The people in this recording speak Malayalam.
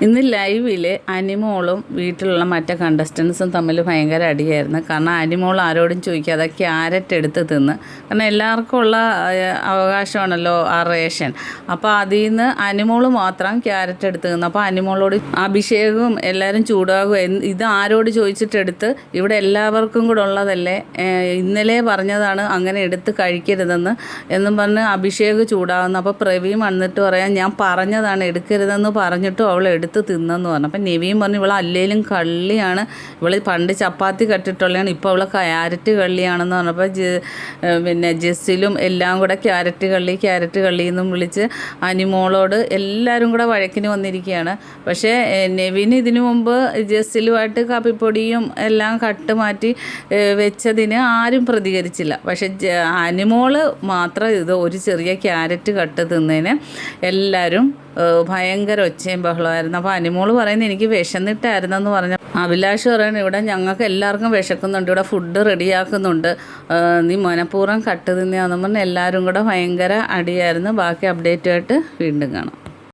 ഇന്ന് ലൈവിൽ അനിമോളും വീട്ടിലുള്ള മറ്റേ കണ്ടസ്റ്റൻസും തമ്മിൽ ഭയങ്കര അടിയായിരുന്നു. കാരണം അനിമോൾ ആരോടും ചോദിക്കാതെ ക്യാരറ്റ് എടുത്ത് തിന്ന്. കാരണം എല്ലാവർക്കും ഉള്ള അവകാശമാണല്ലോ ആ റേഷൻ. അപ്പോൾ അതിൽ നിന്ന് അനിമോൾ മാത്രം ക്യാരറ്റ് എടുത്ത് തിന്നു. അപ്പോൾ അനിമോളോട് അഭിഷേകവും എല്ലാവരും ചൂടാകും, ഇത് ആരോട് ചോദിച്ചിട്ടെടുത്ത്, ഇവിടെ എല്ലാവർക്കും കൂടെ ഉള്ളതല്ലേ, ഇന്നലെ പറഞ്ഞതാണ് അങ്ങനെ എടുത്ത് കഴിക്കരുതെന്ന് എന്നും പറഞ്ഞ് അഭിഷേക് ചൂടാകുന്നു. അപ്പോൾ പ്രവീൺ വന്നിട്ട് പറയാം, ഞാൻ പറഞ്ഞതാണ് എടുക്കരുതെന്ന് പറഞ്ഞിട്ടും അവൾ എടുത്ത് തിന്നെന്ന് പറഞ്ഞു. അപ്പം നെവിയും പറഞ്ഞു, ഇവൾ അല്ലേലും കള്ളിയാണ്, ഇവൾ പണ്ട് ചപ്പാത്തി കട്ടിട്ടുള്ളതാണ്, ഇപ്പോൾ അവൾ ക്യാരറ്റ് കള്ളിയാണെന്ന് പറഞ്ഞപ്പോൾ പിന്നെ ജസ്സിലും എല്ലാം കൂടെ ക്യാരറ്റ് കള്ളി എന്നും വിളിച്ച് അനിമോളോട് എല്ലാവരും കൂടെ വഴക്കിന് വന്നിരിക്കുകയാണ്. പക്ഷേ നെവിന് ഇതിനു മുമ്പ് ജസ്സിലുമായിട്ട് കാപ്പിപ്പൊടിയും എല്ലാം കട്ട് മാറ്റി വെച്ചതിന് ആരും പ്രതികരിച്ചില്ല. പക്ഷേ അനിമോള് മാത്രം ഇത് ഒരു ചെറിയ ക്യാരറ്റ് കട്ട് തിന്നതിന് എല്ലാവരും ഭയങ്കര ഒച്ചയും ബഹളമായിരുന്നു. അപ്പോൾ അനിമോള് പറയുന്നത് എനിക്ക് വിശന്നിട്ടായിരുന്നെന്ന് പറഞ്ഞു. അഭിലാഷ് പറയുന്നത് ഇവിടെ ഞങ്ങൾക്ക് എല്ലാവർക്കും വിശക്കുന്നുണ്ട്, ഇവിടെ ഫുഡ് റെഡിയാക്കുന്നുണ്ട്, നീ മനഃപൂർവ്വം കട്ട് തിന്നെയാണെന്ന് പറഞ്ഞ് എല്ലാവരും കൂടെ ഭയങ്കര അടിയായിരുന്നു. ബാക്കി അപ്ഡേറ്റുമായിട്ട് വീണ്ടും കാണാം.